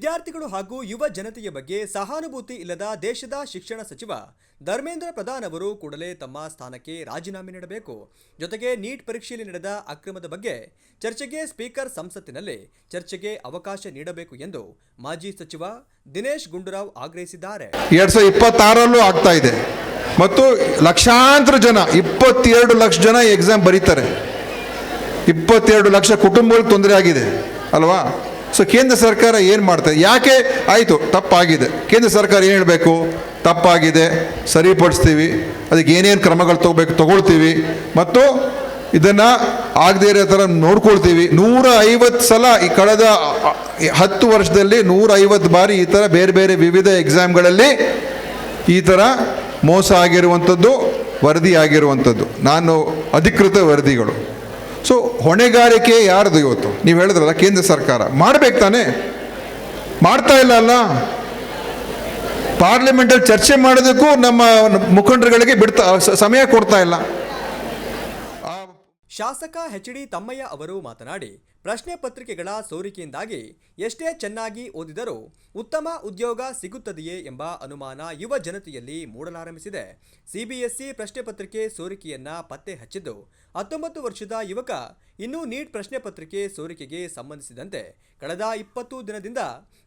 ವಿದ್ಯಾರ್ಥಿಗಳು ಹಾಗೂ ಯುವ ಜನತೆಯ ಬಗ್ಗೆ ಸಹಾನುಭೂತಿ ಇಲ್ಲದ ದೇಶದ ಶಿಕ್ಷಣ ಸಚಿವ ಧರ್ಮೇಂದ್ರ ಪ್ರಧಾನ್ ಅವರು ಕೂಡಲೇ ತಮ್ಮ ಸ್ಥಾನಕ್ಕೆ ರಾಜೀನಾಮೆ ನೀಡಬೇಕು. ಜೊತೆಗೆ ನೀಟ್ ಪರೀಕ್ಷೆಯಲ್ಲಿ ನಡೆದ ಅಕ್ರಮದ ಬಗ್ಗೆ ಚರ್ಚೆಗೆ ಸ್ಪೀಕರ್ ಸಂಸತ್ತಿನಲ್ಲಿ ಚರ್ಚೆಗೆ ಅವಕಾಶ ನೀಡಬೇಕು ಎಂದು ಮಾಜಿ ಸಚಿವ ದಿನೇಶ್ ಗುಂಡೂರಾವ್ ಆಗ್ರಹಿಸಿದ್ದಾರೆ. 2026 ಆಗ್ತಾ ಇದೆ ಮತ್ತು ಲಕ್ಷಾಂತರ ಜನ 22 ಲಕ್ಷ ಜನ ಎಕ್ಸಾಮ್ ಬರೀತಾರೆ. 22 ಲಕ್ಷ ಕುಟುಂಬಗಳಿಗೆ ತೊಂದರೆ ಆಗಿದೆ ಅಲ್ವಾ? ಸೊ ಕೇಂದ್ರ ಸರ್ಕಾರ ಏನು ಮಾಡ್ತಾರೆ? ಯಾಕೆ ಆಯಿತು ತಪ್ಪಾಗಿದೆ, ಕೇಂದ್ರ ಸರ್ಕಾರ ಏನು ಹೇಳಬೇಕು? ತಪ್ಪಾಗಿದೆ, ಸರಿಪಡಿಸ್ತೀವಿ, ಅದಕ್ಕೆ ಏನೇನು ಕ್ರಮಗಳು ತಗೊಳ್ತೀವಿ ಮತ್ತು ಇದನ್ನು ಆಗದೇ ಇರೋ ಥರ ನೋಡ್ಕೊಳ್ತೀವಿ. 150 ಸಲ ಈ ಕಳೆದ 10 ವರ್ಷದಲ್ಲಿ 150 ಬಾರಿ ಈ ಥರ ಬೇರೆ ಬೇರೆ ವಿವಿಧ ಎಕ್ಸಾಮ್ಗಳಲ್ಲಿ ಈ ಥರ ಮೋಸ ಆಗಿರುವಂಥದ್ದು ವರದಿ ಆಗಿರುವಂಥದ್ದು, ನಾನು ಅಧಿಕೃತ ವರದಿಗಳು. ಸೊ ಹೊಣೆಗಾರಿಕೆ ಯಾರ್ದು ಇವತ್ತು? ನೀವು ಹೇಳಿದ್ರಲ್ಲ ಕೇಂದ್ರ ಸರ್ಕಾರ ಮಾಡಬೇಕು ತಾನೇ, ಮಾಡ್ತಾ ಇಲ್ಲ ಅಲ್ಲ. ಪಾರ್ಲಿಮೆಂಟಲ್ಲಿ ಚರ್ಚೆ ಮಾಡೋದಕ್ಕೂ ನಮ್ಮ ಮುಖಂಡರುಗಳಿಗೆ ಸಮಯ ಕೊಡ್ತಾ ಇಲ್ಲ. ಶಾಸಕ ಎಚ್.ಡಿ. ತಮ್ಮಯ್ಯ ಅವರು ಮಾತನಾಡಿ, ಪ್ರಶ್ನೆ ಪತ್ರಿಕೆಗಳ ಸೋರಿಕೆಯಿಂದಾಗಿ ಎಷ್ಟೇ ಚೆನ್ನಾಗಿ ಓದಿದರೂ ಉತ್ತಮ ಉದ್ಯೋಗ ಸಿಗುತ್ತದೆಯೇ ಎಂಬ ಅನುಮಾನ ಯುವ ಜನತೆಯಲ್ಲಿ ಮೂಡಲಾರಂಭಿಸಿದೆ. ಸಿಬಿಎಸ್ಇ ಪ್ರಶ್ನೆ ಪತ್ರಿಕೆ ಸೋರಿಕೆಯನ್ನ ಪತ್ತೆ ಹಚ್ಚಿದ್ದು 19 ವರ್ಷದ ಯುವಕ ಇನ್ನೂ ನೀಟ್ ಪ್ರಶ್ನೆ ಪತ್ರಿಕೆ ಸೋರಿಕೆಗೆ ಸಂಬಂಧಿಸಿದಂತೆ ಕಳೆದ 20 ದಿನದಿಂದ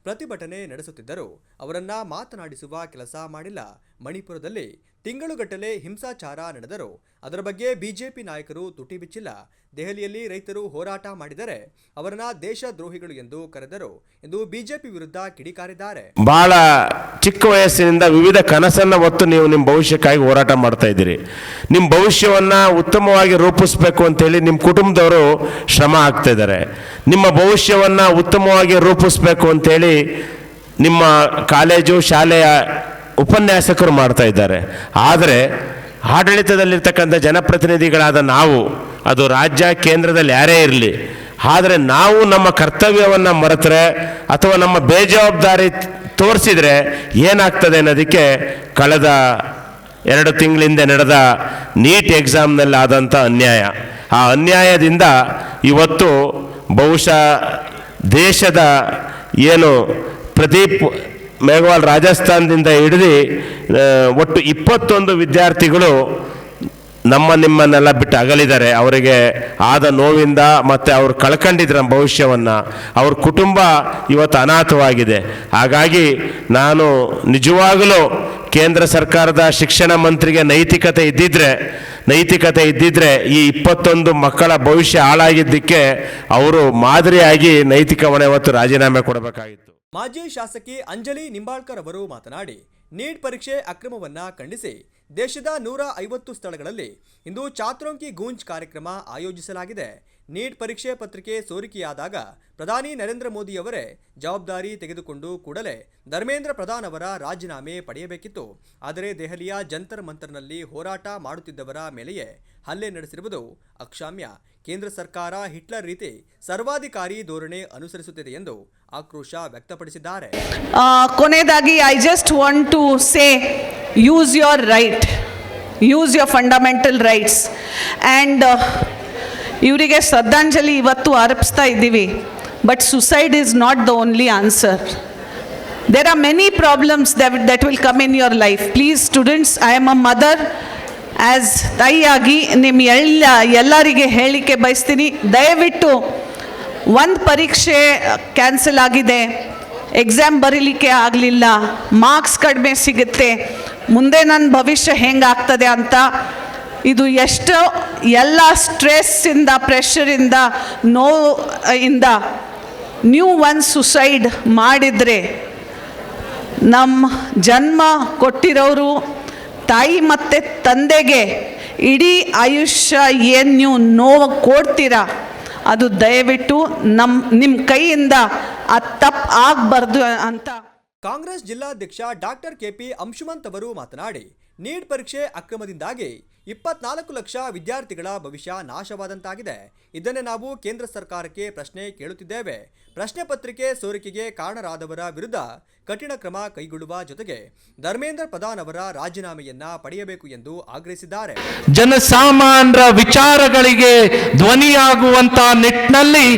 ಪ್ರತಿಭಟನೆ ನಡೆಸುತ್ತಿದ್ದರು. ಅವರನ್ನ ಮಾತನಾಡಿಸುವ ಕೆಲಸ ಮಾಡಿಲ್ಲ. ಮಣಿಪುರದಲ್ಲಿ ತಿಂಗಳುಗಟ್ಟಲೆ ಹಿಂಸಾಚಾರ ನಡೆದರು. ಅದರ ಬಗ್ಗೆ ಬಿಜೆಪಿ ನಾಯಕರು ತುಟಿ ಬಿಚ್ಚಿಲ್ಲ. ದೆಹಲಿಯಲ್ಲಿ ರೈತರು ಹೋರಾಟ ಮಾಡಿದರೆ ಅವರನ್ನ ದೇಶದ್ರೋಹಿಗಳು ಎಂದು ಕರೆದರು ಎಂದು ಬಿಜೆಪಿ ವಿರುದ್ಧ ಕಿಡಿಕಾರಿದ್ದಾರೆ. ಬಹಳ ಚಿಕ್ಕ ವಯಸ್ಸಿನಿಂದ ವಿವಿಧ ಕನಸನ್ನ ಹೊತ್ತು ನೀವು ನಿಮ್ಮ ಭವಿಷ್ಯಕ್ಕಾಗಿ ಹೋರಾಟ ಮಾಡ್ತಾ ಇದ್ದೀರಿ. ನಿಮ್ಮ ಭವಿಷ್ಯವನ್ನ ಉತ್ತಮವಾಗಿ ರೂಪಿಸಬೇಕು ಅಂತೇಳಿ ನಿಮ್ಮ ಕುಟುಂಬದವರು ಶ್ರಮ ಆಗ್ತಾ ಇದ್ದಾರೆ. ನಿಮ್ಮ ಭವಿಷ್ಯವನ್ನ ಉತ್ತಮವಾಗಿ ರೂಪಿಸಬೇಕು ಅಂತೇಳಿ ನಿಮ್ಮ ಕಾಲೇಜು ಶಾಲೆಯ ಉಪನ್ಯಾಸಕರು ಮಾಡ್ತಾ ಇದ್ದಾರೆ. ಆದರೆ ಆಡಳಿತದಲ್ಲಿರ್ತಕ್ಕಂಥ ಜನಪ್ರತಿನಿಧಿಗಳಾದ ನಾವು, ಅದು ರಾಜ್ಯ ಕೇಂದ್ರದಲ್ಲಿ ಯಾರೇ ಇರಲಿ, ಆದರೆ ನಾವು ನಮ್ಮ ಕರ್ತವ್ಯವನ್ನು ಮರೆತರೆ ಅಥವಾ ನಮ್ಮ ಬೇಜವಾಬ್ದಾರಿ ತೋರಿಸಿದರೆ ಏನಾಗ್ತದೆ ಅನ್ನೋದಕ್ಕೆ ಕಳೆದ 2 ತಿಂಗಳಿಂದ ನಡೆದ ನೀಟ್ ಎಕ್ಸಾಮ್ನಲ್ಲಿ ಆದಂಥ ಅನ್ಯಾಯ, ಆ ಅನ್ಯಾಯದಿಂದ ಇವತ್ತು ಬಹುಶಃ ದೇಶದ ಏನು ಪ್ರದೀಪ್ ಮೇಘವಾಲ್ ರಾಜಸ್ಥಾನದಿಂದ ಹಿಡಿದು ಒಟ್ಟು 21 ವಿದ್ಯಾರ್ಥಿಗಳು ನಿಮ್ಮನ್ನೆಲ್ಲ ಬಿಟ್ಟು ಅಗಲಿದ್ದಾರೆ. ಅವರಿಗೆ ಆದ ನೋವಿಂದ ಮತ್ತು ಅವರು ಕಳ್ಕೊಂಡಿದ್ರ ಭವಿಷ್ಯವನ್ನು, ಅವ್ರ ಕುಟುಂಬ ಇವತ್ತು ಅನಾಥವಾಗಿದೆ. ಹಾಗಾಗಿ ನಾನು ನಿಜವಾಗಲೂ ಕೇಂದ್ರ ಸರ್ಕಾರದ ಶಿಕ್ಷಣ ಮಂತ್ರಿಗೆ ನೈತಿಕತೆ ಇದ್ದಿದ್ರೆ ಈ 21 ಮಕ್ಕಳ ಭವಿಷ್ಯ ಹಾಳಾಗಿದ್ದಕ್ಕೆ ಅವರು ಮಾದರಿಯಾಗಿ ನೈತಿಕ ಹೊಣೆ ಹೊತ್ತು ರಾಜೀನಾಮೆ ಕೊಡಬೇಕಾಗಿತ್ತು. ಮಾಜಿ ಶಾಸಕಿ ಅಂಜಲಿ ನಿಂಬಾಳ್ಕರ್ ಅವರು ಮಾತನಾಡಿ, ನೀಟ್ ಪರೀಕ್ಷೆ ಅಕ್ರಮವನ್ನ ಖಂಡಿಸಿ ದೇಶದ 150 ಸ್ಥಳಗಳಲ್ಲಿ ಇಂದು ಚಾತ್ರೋಂಕಿ ಗೂಂಜ್ ಕಾರ್ಯಕ್ರಮ ಆಯೋಜಿಸಲಾಗಿದೆ. ನೀಟ್ ಪರೀಕ್ಷೆ ಪತ್ರಿಕೆ ಸೋರಿಕೆಯಾದಾಗ ಪ್ರಧಾನಿ ನರೇಂದ್ರ ಮೋದಿ ಅವರೇ ಜವಾಬ್ದಾರಿ ತೆಗೆದುಕೊಂಡು ಕೂಡಲೇ ಧರ್ಮೇಂದ್ರ ಪ್ರಧಾನ್ ಅವರ ರಾಜೀನಾಮೆ ಪಡೆಯಬೇಕಿತ್ತು. ಆದರೆ ದೆಹಲಿಯ ಜಂತರ್ ಮಂತರ್ನಲ್ಲಿ ಹೋರಾಟ ಮಾಡುತ್ತಿದ್ದವರ ಮೇಲೆಯೇ ಹಲ್ಲೆ ನಡೆಸಿರುವುದು ಅಕ್ಷಮ್ಯ. ಕೇಂದ್ರ ಸರ್ಕಾರ ಹಿಟ್ಲರ್ ರೀತಿ ಸರ್ವಾಧಿಕಾರಿ ಧೋರಣೆ ಅನುಸರಿಸುತ್ತಿದೆ ಎಂದು ಆಕ್ರೋಶ ವ್ಯಕ್ತಪಡಿಸಿದ್ದಾರೆ. ಕೊನೆಯದಾಗಿ I just want to say, use your right, use your fundamental rights. And ಇವರಿಗೆ ಶ್ರದ್ಧಾಂಜಲಿ ಇವತ್ತು ಅರ್ಪಿಸ್ತಾ ಇದ್ದೀವಿ. But suicide is not the only answer. There are many problems that will come in your life. Please students, I am a mother. As ತಾಯಿಯಾಗಿ ಎಲ್ಲರಿಗೆ ಹೇಳಿಕೆ ಬಯಸ್ತೀನಿ, ದಯವಿಟ್ಟು ಒಂದು ಪರೀಕ್ಷೆ ಕ್ಯಾನ್ಸಲ್ ಆಗಿದೆ, ಎಕ್ಸಾಮ್ ಬರೀಲಿಕ್ಕೆ ಆಗಲಿಲ್ಲ, ಮಾರ್ಕ್ಸ್ ಕಡಿಮೆ ಸಿಗುತ್ತೆ, ಮುಂದೆ ನನ್ನ ಭವಿಷ್ಯ ಹೆಂಗಾಗ್ತದೆ ಅಂತ ಇದು ಎಷ್ಟೋ ಎಲ್ಲ ಸ್ಟ್ರೆಸ್ಸಿಂದ, ಪ್ರೆಷರಿಂದ, ನೋವಿಂದ ನೀವು ಒಂದು ಸುಸೈಡ್ ಮಾಡಿದರೆ ನಮ್ಮ ಜನ್ಮ ಕೊಟ್ಟಿರೋರು ತಾಯಿ ಮತ್ತು ತಂದೆಗೆ ಇಡೀ ಆಯುಷ್ಯ ಏನು ನೀವು ನೋವು ಕೊಡ್ತೀರಾ, ಅದು ದಯವಿಟ್ಟು ನಿಮ್ಮ ಕೈಯಿಂದ ಅದು ತಪ್ಪು ಆಗಬಾರ್ದು ಅಂತ. ಕಾಂಗ್ರೆಸ್ ಜಿಲ್ಲಾಧ್ಯಕ್ಷ ಡಾಕ್ಟರ್ ಕೆಪಿ ಅಂಶುಮಂತ್ ಅವರು ಮಾತನಾಡಿ, ನೀಟ್ ಪರೀಕ್ಷೆ ಅಕ್ರಮದಿಂದಾಗಿ 24 ಲಕ್ಷ ವಿದ್ಯಾರ್ಥಿಗಳ ಭವಿಷ್ಯ ನಾಶವಾದಂತಾಗಿದೆ. ಇದನ್ನೇ ನಾವು ಕೇಂದ್ರ ಸರ್ಕಾರಕ್ಕೆ ಪ್ರಶ್ನೆ ಕೇಳುತ್ತಿದ್ದೇವೆ. ಪ್ರಶ್ನೆ ಪತ್ರಿಕೆ ಸೋರಿಕೆಗೆ ಕಾರಣರಾದವರ ವಿರುದ್ಧ ಕಠಿಣ ಕ್ರಮ ಕೈಗೊಳ್ಳುವ ಜೊತೆಗೆ ಧರ್ಮೇಂದ್ರ ಪ್ರಧಾನ್ ಅವರ ರಾಜೀನಾಮೆಯನ್ನ ಪಡೆಯಬೇಕು ಎಂದು ಆಗ್ರಹಿಸಿದ್ದಾರೆ. ಜನಸಾಮಾನ್ಯರ ವಿಚಾರಗಳಿಗೆ ಧ್ವನಿಯಾಗುವಂತ ನಿಟ್ಟಿನಲ್ಲಿ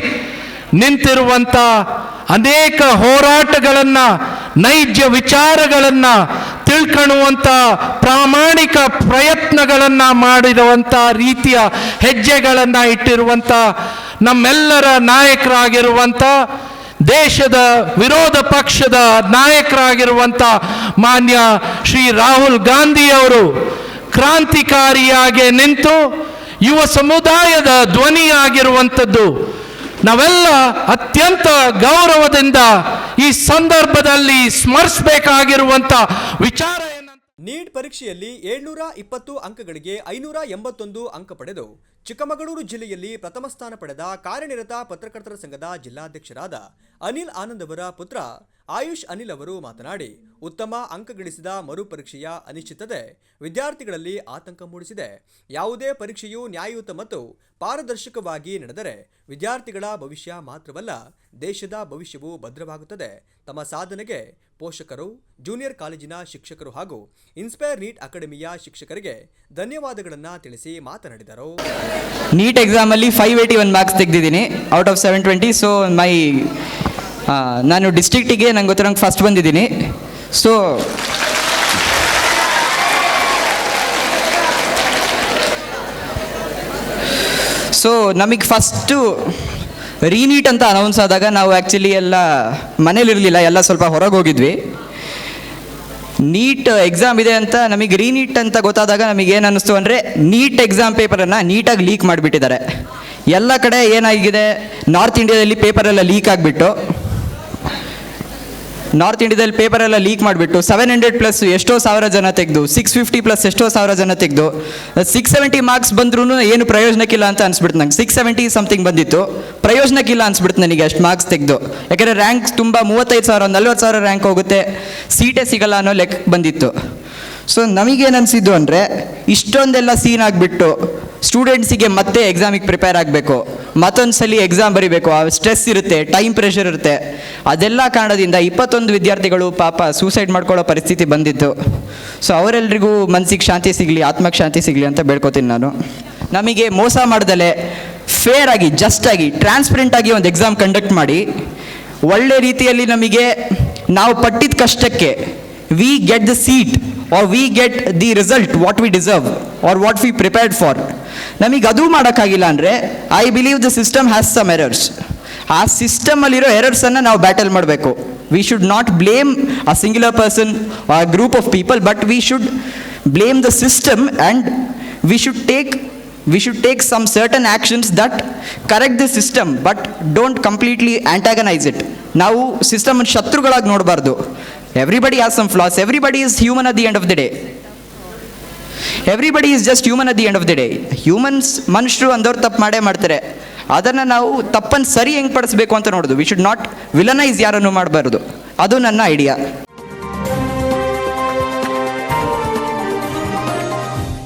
ನಿಂತಿರುವಂತ ಅನೇಕ ಹೋರಾಟಗಳನ್ನು, ನೈಜ ವಿಚಾರಗಳನ್ನು ತಿಳ್ಕೊಳ್ಳುವಂಥ ಪ್ರಾಮಾಣಿಕ ಪ್ರಯತ್ನಗಳನ್ನು ಮಾಡಿರುವಂಥ ರೀತಿಯ ಹೆಜ್ಜೆಗಳನ್ನು ಇಟ್ಟಿರುವಂಥ ನಮ್ಮೆಲ್ಲರ ನಾಯಕರಾಗಿರುವಂಥ, ದೇಶದ ವಿರೋಧ ಪಕ್ಷದ ನಾಯಕರಾಗಿರುವಂಥ ಮಾನ್ಯ ಶ್ರೀ ರಾಹುಲ್ ಗಾಂಧಿಯವರು ಕ್ರಾಂತಿಕಾರಿಯಾಗಿ ನಿಂತು ಯುವ ಸಮುದಾಯದ ಧ್ವನಿಯಾಗಿರುವಂಥದ್ದು ನಾವೆಲ್ಲ ಅತ್ಯಂತ ಗೌರವದಿಂದ ಈ ಸಂದರ್ಭದಲ್ಲಿ ಸ್ಮರಿಸಬೇಕಾಗಿರುವಂಥ ವಿಚಾರ ಏನಂತ, ನೀಟ್ ಪರೀಕ್ಷೆಯಲ್ಲಿ 720 ಅಂಕಗಳಿಗೆ 581 ಅಂಕ ಪಡೆದು ಚಿಕ್ಕಮಗಳೂರು ಜಿಲ್ಲೆಯಲ್ಲಿ ಪ್ರಥಮ ಸ್ಥಾನ ಪಡೆದ ಕಾರ್ಯನಿರತ ಪತ್ರಕರ್ತರ ಸಂಘದ ಜಿಲ್ಲಾಧ್ಯಕ್ಷರಾದ ಅನಿಲ್ ಆನಂದ್ ಅವರ ಪುತ್ರ ಆಯುಷ್ ಅನಿಲ್ ಅವರು ಮಾತನಾಡಿ, ಉತ್ತಮ ಅಂಕ ಗಳಿಸಿದ ಮರುಪರೀಕ್ಷೆಯ ಅನಿಶ್ಚಿತತೆ ವಿದ್ಯಾರ್ಥಿಗಳಲ್ಲಿ ಆತಂಕ ಮೂಡಿಸಿದೆ. ಯಾವುದೇ ಪರೀಕ್ಷೆಯು ನ್ಯಾಯಯುತ ಮತ್ತು ಪಾರದರ್ಶಕವಾಗಿ ನಡೆದರೆ ವಿದ್ಯಾರ್ಥಿಗಳ ಭವಿಷ್ಯ ಮಾತ್ರವಲ್ಲ, ದೇಶದ ಭವಿಷ್ಯವು ಭದ್ರವಾಗುತ್ತದೆ. ತಮ್ಮ ಸಾಧನೆಗೆ ಪೋಷಕರು, ಜೂನಿಯರ್ ಕಾಲೇಜಿನ ಶಿಕ್ಷಕರು ಹಾಗೂ ಇನ್ಸ್ಪೈರ್ ನೀಟ್ ಅಕಾಡೆಮಿಯ ಶಿಕ್ಷಕರಿಗೆ ಧನ್ಯವಾದಗಳನ್ನು ತಿಳಿಸಿ ಮಾತನಾಡಿದರು. ನೀಟ್ ಎಕ್ಸಾಮಲ್ಲಿ 581 ಮಾರ್ಕ್ಸ್ ತೆಗೆದಿದ್ದೀನಿ ಔಟ್ ಆಫ್ 720. ಸೊ ನಾನು ಡಿಸ್ಟ್ರಿಕ್ಟಿಗೆ ನಂಗೆ ಗೊತ್ತಿರೋಂಗೆ ಫಸ್ಟ್ ಬಂದಿದ್ದೀನಿ. ಸೊ ನಮಗೆ ಫಸ್ಟು ರೀನೀಟ್ ಅಂತ ಅನೌನ್ಸ್ ಆದಾಗ ನಾವು ಆ್ಯಕ್ಚುಲಿ ಎಲ್ಲ ಮನೇಲಿರಲಿಲ್ಲ, ಎಲ್ಲ ಸ್ವಲ್ಪ ಹೊರಗೆ ಹೋಗಿದ್ವಿ. ನೀಟ್ ಎಕ್ಸಾಮ್ ಇದೆ ಅಂತ ನಮಗೆ ರೀನೀಟ್ ಅಂತ ಗೊತ್ತಾದಾಗ ನಮಗೆ ಏನು ಅನ್ನಿಸ್ತು ಅಂದರೆ, ನೀಟ್ ಎಕ್ಸಾಮ್ ಪೇಪರನ್ನು ನೀಟಾಗಿ ಲೀಕ್ ಮಾಡಿಬಿಟ್ಟಿದ್ದಾರೆ. ಎಲ್ಲ ಕಡೆ ಏನಾಗಿದೆ, ನಾರ್ತ್ ಇಂಡಿಯಾದಲ್ಲಿ ಪೇಪರೆಲ್ಲ ಲೀಕ್ ಆಗಿಬಿಟ್ಟು 700+ ಎಷ್ಟೋ ಸಾವಿರ ಜನ ತೆಗೆದು 650+ ಎಷ್ಟೋ ಸಾವಿರ ಜನ ತೆಗೆದು 670 ಮಾರ್ಕ್ಸ್ ಬಂದ್ರೂ ಏನು ಪ್ರಯೋಜನಕ್ಕಿಲ್ಲ ಅಂತ ಅನ್ಸ್ಬಿಡ್ತು. ನಂಗೆ 670 ಸಮಥಿಂಗ್ ಬಂದಿತ್ತು, ಪ್ರಯೋಜನಕ್ಕಿಲ್ಲ ಅನ್ಸ್ಬಿಡ್ತು ನನಗೆ ಅಷ್ಟು ಮಾರ್ಕ್ಸ್ ತೆಗೆದು. ಯಾಕೆಂದರೆ ರ್ಯಾಂಕ್ ತುಂಬ 35,000 40,000 ರ್ಯಾಂಕ್ ಹೋಗುತ್ತೆ, ಸೀಟೇ ಸಿಗಲ್ಲ ಅನ್ನೋ ಲೆಕ್ಕ ಬಂದಿತ್ತು. ಸೊ ನಮಗೇನು ಅನಿಸಿದ್ದು ಅಂದರೆ, ಇಷ್ಟೊಂದೆಲ್ಲ ಸೀನ್ ಆಗಿಬಿಟ್ಟು ಸ್ಟೂಡೆಂಟ್ಸಿಗೆ ಮತ್ತೆ ಎಕ್ಸಾಮಿಗೆ ಪ್ರಿಪೇರ್ ಆಗಬೇಕು, ಮತ್ತೊಂದು ಸಲ ಎಕ್ಸಾಮ್ ಬರೀಬೇಕು, ಆ ಸ್ಟ್ರೆಸ್ ಇರುತ್ತೆ, ಟೈಮ್ ಪ್ರೆಷರ್ ಇರುತ್ತೆ. ಅದೆಲ್ಲ ಕಾರಣದಿಂದ 21 ವಿದ್ಯಾರ್ಥಿಗಳು ಪಾಪ ಸೂಸೈಡ್ ಮಾಡ್ಕೊಳ್ಳೋ ಪರಿಸ್ಥಿತಿ ಬಂದಿತ್ತು. ಸೊ ಅವರೆಲ್ಲರಿಗೂ ಮನಸ್ಸಿಗೆ ಶಾಂತಿ ಸಿಗಲಿ, ಆತ್ಮಕ್ಕೆ ಶಾಂತಿ ಸಿಗಲಿ ಅಂತ ಬೇಡ್ಕೋತೀನಿ ನಾನು. ನಮಗೆ ಮೋಸ ಮಾಡ್ದಲೆ ಫೇರ್ ಆಗಿ, ಜಸ್ಟಾಗಿ, ಟ್ರಾನ್ಸ್ಪರೆಂಟಾಗಿ ಒಂದು ಎಕ್ಸಾಮ್ ಕಂಡಕ್ಟ್ ಮಾಡಿ ಒಳ್ಳೆ ರೀತಿಯಲ್ಲಿ ನಮಗೆ ನಾವು ಪಟ್ಟಿದ ಕಷ್ಟಕ್ಕೆ we get the seat or we get the result what we deserve or what we prepared for. ನಮಗೆ ಅದು ಮಾಡೋಕ್ಕಾಗಿಲ್ಲ ಅಂದರೆ I believe the system has some errors. ಆ ಸಿಸ್ಟಮಲ್ಲಿರೋ ಎರರ್ಸನ್ನು ನಾವು ಬ್ಯಾಟಲ್ ಮಾಡಬೇಕು. We should not blame a singular person or group of people, but we should blame the system and we should take some certain actions that correct the system, but don't completely antagonise it. ನಾವು ಸಿಸ್ಟಮನ್ನು ಶತ್ರುಗಳಾಗಿ ನೋಡಬಾರ್ದು. Everybody has some flaws. Everybody is human at the end of the day. Everybody is just human at the end of the day. Humans, ಮನುಷ್ಯರು ಅಂದವ್ರು ತಪ್ಪು ಮಾಡೇ ಮಾಡ್ತಾರೆ. ಅದನ್ನು ನಾವು ತಪ್ಪನ್ನು ಸರಿ ಹೆಂಗೆ ಪಡಿಸ್ಬೇಕು ಅಂತ ನೋಡೋದು. ವಿ ಶುಡ್ ನಾಟ್ ವಿಲನೈಸ್ ಯಾರನ್ನು ಮಾಡಬಾರ್ದು. ಅದು ನನ್ನ ಐಡಿಯಾ.